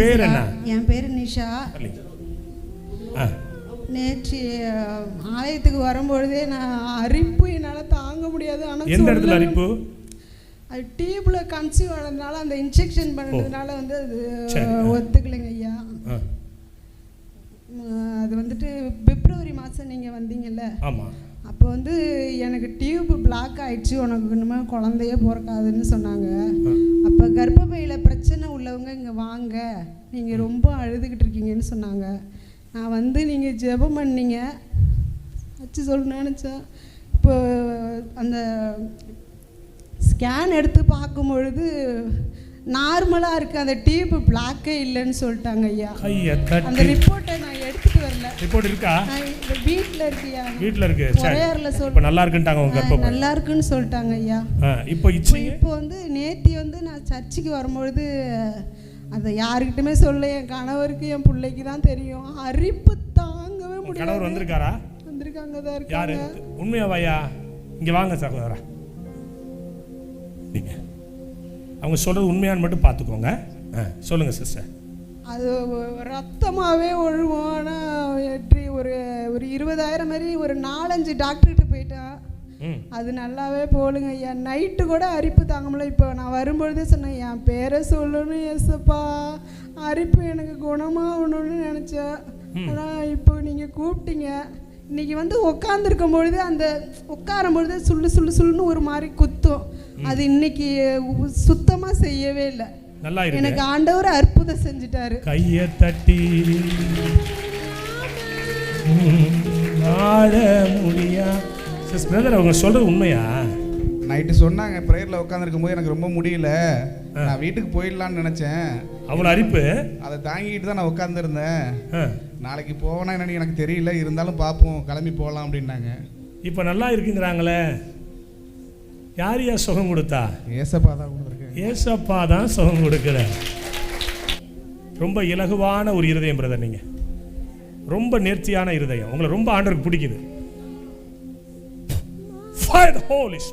பேர் என்ன? என் பேர் நிஷா. நேற்று ஆலயத்துக்கு வரும்பொழுதே நான் அரிப்பு என்னால் தாங்க முடியாது. ஆனால் எந்த இடத்துல அரிப்பு? அது டியூப்ல கன்சீவ் ஆனதுனால அந்த இன்ஜெக்ஷன் பண்ணதுனால வந்து அது ஒத்துக்கலைங்க ஐயா. அது வந்துட்டு பிப்ரவரி மாதம் நீங்கள் வந்தீங்கல்ல, ஆமாம், அப்போ வந்து எனக்கு டியூப் பிளாக் ஆயிடுச்சு, உனக்கு இனிமேல் குழந்தையே பிறக்காதுன்னு சொன்னாங்க. அப்போ கர்ப்பப்பையில் பிரச்சனை உள்ளவங்க இங்கே வாங்க, நீங்கள் ரொம்ப அழுதுகிட்டு இருக்கீங்கன்னு சொன்னாங்க. நான் வந்து நீங்கள் ஜெபம் பண்ணீங்க வச்சு சொல்ல நினச்சேன். இப்போ அந்த ஸ்கேன் எடுத்து பார்க்கும் பொழுது நார்மலாக இருக்குது, அந்த டியூப் பிளாக்கே இல்லைன்னு சொல்லிட்டாங்க ஐயா. அந்த ரிப்போர்ட்டை நான் எடுத்துகிட்டு வரல. ரிப்போர்ட் இருக்கா? வீட்டில் இருக்குயா. வீட்டில் இருக்கு. ஒரேரில் இப்போ நல்லா இருக்குன்ட்டாங்க உங்க கர்ப்பப்பை. நல்லா இருக்குன்னு சொல்லிட்டாங்க ஐயா. இப்போ வந்து நேத்தி வந்து நான் சர்ச்சுக்கு வரும்பொழுது அதை யாருக்கிட்டுமே சொல்ல, என் கணவருக்கு என் பிள்ளைக்கு தான் தெரியும். அரிப்பு தாங்கவே முடியாது. கணவர் வந்திருக்காரா? வந்திருக்காங்க தான் இருக்காங்க. யாரு? உண்மையாவாயா? இங்கே வாங்க சகோதரா. நீங்கள் அவங்க சொல்கிறது உண்மையானு மட்டும் பார்த்துக்கோங்க. சொல்லுங்கள் சிஸ்டர். அது ரத்தமாகவே ஒழுகும். ஆனால் எப்படி ஒரு 20,000 மாதிரி ஒரு 4-5 டாக்டர்கிட்ட போயிட்டேன், அது நல்லாவே போலுங்க ஐயா. நைட்டு கூட அரிப்பு தாங்க முடியல. இப்போ நான் வரும்பொழுதே சொன்னேன், என் பேரை சொல்லணும் ஏசப்பா, அரிப்பு எனக்கு குணமாகணும்னு நினச்சேன். ஆனால் இப்போ நீங்கள் கூப்பிட்டீங்க. இன்றைக்கி வந்து உட்காந்துருக்கும் பொழுது அந்த உட்காரும் பொழுது சுள்ளுன்னு ஒரு மாதிரி குத்தும். அது இன்னைக்கு சுத்தமாக செய்யவே இல்லை. நல்லா இருக்கு. எனக்கு ஆண்டவர் அற்புதம் செஞ்சுட்டாரு. கையை தட்டி ஆட முடியா? பிரதர், அவங்க சொல்றது உண்மையா? நைட்டு சொன்னாங்க, ப்ரேயரில் உட்காந்துருக்கும் போது எனக்கு ரொம்ப முடியல, நான் வீட்டுக்கு போயிடலான்னு நினச்சேன். அவ்வளோ அரிப்பு அதை தாங்கிட்டு தான் நான் உட்காந்துருந்தேன். நாளைக்கு போவேனா என்னன்னு எனக்கு தெரியல, இருந்தாலும் பார்ப்போம், கிளம்பி போகலாம் அப்படின்னாங்க. இப்போ நல்லா இருக்குங்கிறாங்களே. யார் யார் சுகம் கொடுத்தா? ஏசப்பா தான் கொடுத்துருக்கேன். ஏசப்பா தான் சுகம் கொடுக்குற. ரொம்ப இலகுவான ஒரு இருதயம் பிரதர், நீங்கள் ரொம்ப நேர்த்தியான இருதயம். உங்களை ரொம்ப ஆண்டவருக்கு பிடிக்குது. Fire the Holy Spirit.